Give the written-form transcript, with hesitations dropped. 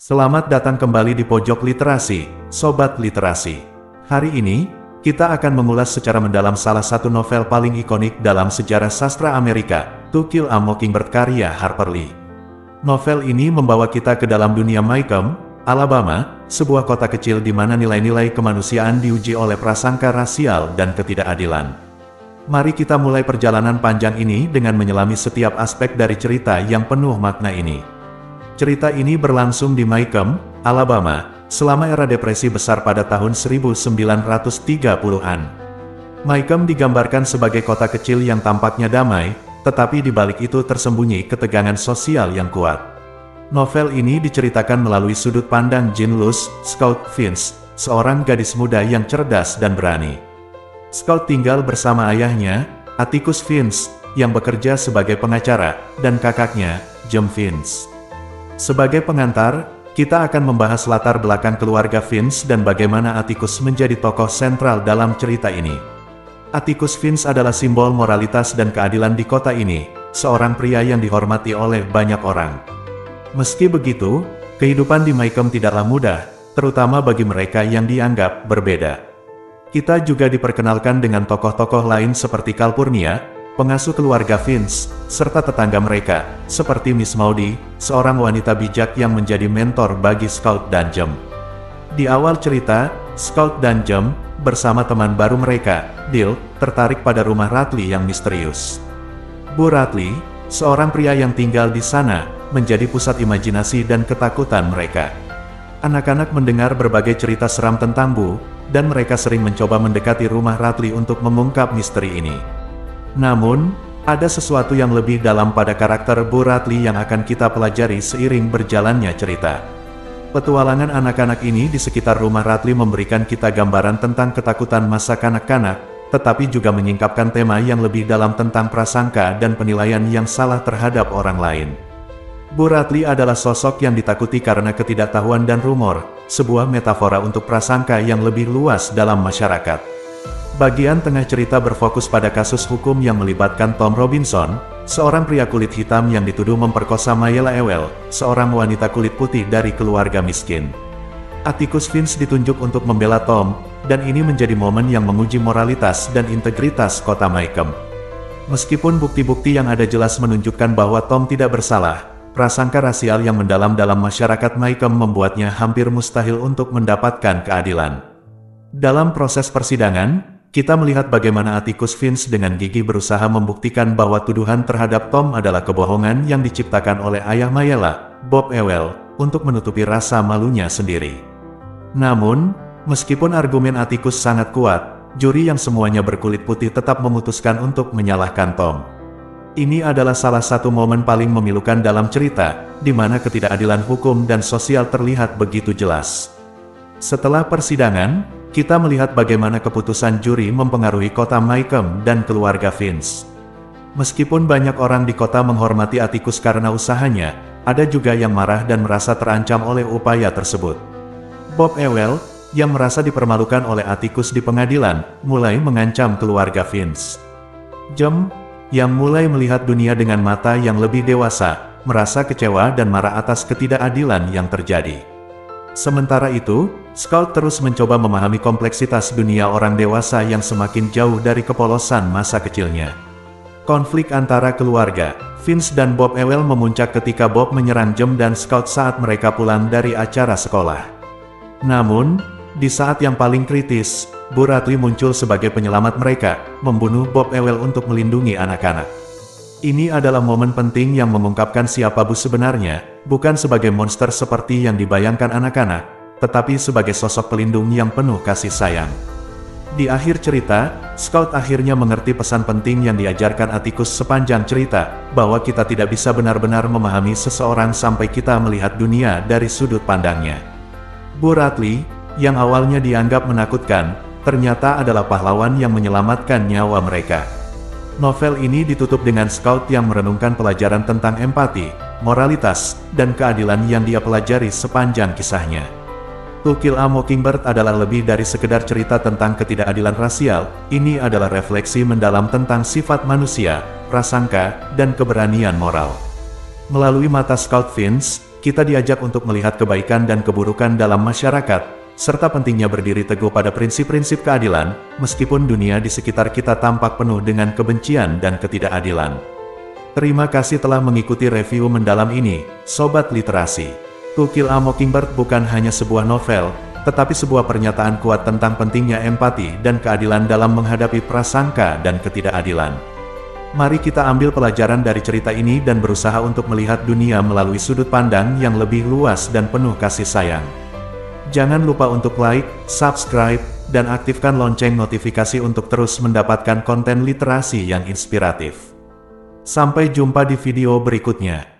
Selamat datang kembali di Pojok Literasi, Sobat Literasi. Hari ini, kita akan mengulas secara mendalam salah satu novel paling ikonik dalam sejarah sastra Amerika, To Kill a Mockingbird karya Harper Lee. Novel ini membawa kita ke dalam dunia Maycomb, Alabama, sebuah kota kecil di mana nilai-nilai kemanusiaan diuji oleh prasangka rasial dan ketidakadilan. Mari kita mulai perjalanan panjang ini dengan menyelami setiap aspek dari cerita yang penuh makna ini. Cerita ini berlangsung di Maycomb, Alabama, selama era depresi besar pada tahun 1930-an. Maycomb digambarkan sebagai kota kecil yang tampaknya damai, tetapi di balik itu tersembunyi ketegangan sosial yang kuat. Novel ini diceritakan melalui sudut pandang Jean Luce, Scout Vince, seorang gadis muda yang cerdas dan berani. Scout tinggal bersama ayahnya, Atticus Vince, yang bekerja sebagai pengacara, dan kakaknya, Jem Vince. Sebagai pengantar, kita akan membahas latar belakang keluarga Vince dan bagaimana Atticus menjadi tokoh sentral dalam cerita ini. Atticus Vince adalah simbol moralitas dan keadilan di kota ini, seorang pria yang dihormati oleh banyak orang. Meski begitu, kehidupan di Maycomb tidaklah mudah, terutama bagi mereka yang dianggap berbeda. Kita juga diperkenalkan dengan tokoh-tokoh lain seperti Calpurnia, pengasuh keluarga Vince, serta tetangga mereka, seperti Miss Maudie, seorang wanita bijak yang menjadi mentor bagi Scout dan Jem. Di awal cerita, Scout dan Jem, bersama teman baru mereka, Dill, tertarik pada rumah Ratli yang misterius. Bu Ratli, seorang pria yang tinggal di sana, menjadi pusat imajinasi dan ketakutan mereka. Anak-anak mendengar berbagai cerita seram tentang Bu, dan mereka sering mencoba mendekati rumah Ratli untuk mengungkap misteri ini. Namun, ada sesuatu yang lebih dalam pada karakter Bu Ratli yang akan kita pelajari seiring berjalannya cerita. Petualangan anak-anak ini di sekitar rumah Ratli memberikan kita gambaran tentang ketakutan masa kanak-kanak, tetapi juga menyingkapkan tema yang lebih dalam tentang prasangka dan penilaian yang salah terhadap orang lain. Bu Ratli adalah sosok yang ditakuti karena ketidaktahuan dan rumor, sebuah metafora untuk prasangka yang lebih luas dalam masyarakat. Bagian tengah cerita berfokus pada kasus hukum yang melibatkan Tom Robinson, seorang pria kulit hitam yang dituduh memperkosa Mayela Ewell, seorang wanita kulit putih dari keluarga miskin. Atticus Vince ditunjuk untuk membela Tom, dan ini menjadi momen yang menguji moralitas dan integritas kota Maycomb. Meskipun bukti-bukti yang ada jelas menunjukkan bahwa Tom tidak bersalah, prasangka rasial yang mendalam dalam masyarakat Maycomb membuatnya hampir mustahil untuk mendapatkan keadilan. Dalam proses persidangan, kita melihat bagaimana Atticus Vince dengan gigih berusaha membuktikan bahwa tuduhan terhadap Tom adalah kebohongan yang diciptakan oleh ayah Mayela, Bob Ewell, untuk menutupi rasa malunya sendiri. Namun, meskipun argumen Atticus sangat kuat, juri yang semuanya berkulit putih tetap memutuskan untuk menyalahkan Tom. Ini adalah salah satu momen paling memilukan dalam cerita, di mana ketidakadilan hukum dan sosial terlihat begitu jelas. Setelah persidangan, kita melihat bagaimana keputusan juri mempengaruhi kota Maycomb dan keluarga Vince. Meskipun banyak orang di kota menghormati Atticus karena usahanya, ada juga yang marah dan merasa terancam oleh upaya tersebut. Bob Ewell, yang merasa dipermalukan oleh Atticus di pengadilan, mulai mengancam keluarga Vince. Jem, yang mulai melihat dunia dengan mata yang lebih dewasa, merasa kecewa dan marah atas ketidakadilan yang terjadi. Sementara itu, Scout terus mencoba memahami kompleksitas dunia orang dewasa yang semakin jauh dari kepolosan masa kecilnya. Konflik antara keluarga, Vince dan Bob Ewell memuncak ketika Bob menyerang Jem dan Scout saat mereka pulang dari acara sekolah. Namun, di saat yang paling kritis, Bu Ratli muncul sebagai penyelamat mereka, membunuh Bob Ewell untuk melindungi anak-anak. Ini adalah momen penting yang mengungkapkan siapa Bu sebenarnya, bukan sebagai monster seperti yang dibayangkan anak-anak, tetapi sebagai sosok pelindung yang penuh kasih sayang. Di akhir cerita, Scout akhirnya mengerti pesan penting yang diajarkan Atticus sepanjang cerita, bahwa kita tidak bisa benar-benar memahami seseorang sampai kita melihat dunia dari sudut pandangnya. Bu Ratli, yang awalnya dianggap menakutkan, ternyata adalah pahlawan yang menyelamatkan nyawa mereka. Novel ini ditutup dengan Scout yang merenungkan pelajaran tentang empati, moralitas, dan keadilan yang dia pelajari sepanjang kisahnya. To Kill a Mockingbird adalah lebih dari sekedar cerita tentang ketidakadilan rasial, ini adalah refleksi mendalam tentang sifat manusia, prasangka, dan keberanian moral. Melalui mata Scout Vince, kita diajak untuk melihat kebaikan dan keburukan dalam masyarakat, serta pentingnya berdiri teguh pada prinsip-prinsip keadilan, meskipun dunia di sekitar kita tampak penuh dengan kebencian dan ketidakadilan. Terima kasih telah mengikuti review mendalam ini, Sobat Literasi. To Kill a Mockingbird bukan hanya sebuah novel, tetapi sebuah pernyataan kuat tentang pentingnya empati dan keadilan dalam menghadapi prasangka dan ketidakadilan. Mari kita ambil pelajaran dari cerita ini dan berusaha untuk melihat dunia melalui sudut pandang yang lebih luas dan penuh kasih sayang. Jangan lupa untuk like, subscribe, dan aktifkan lonceng notifikasi untuk terus mendapatkan konten literasi yang inspiratif. Sampai jumpa di video berikutnya.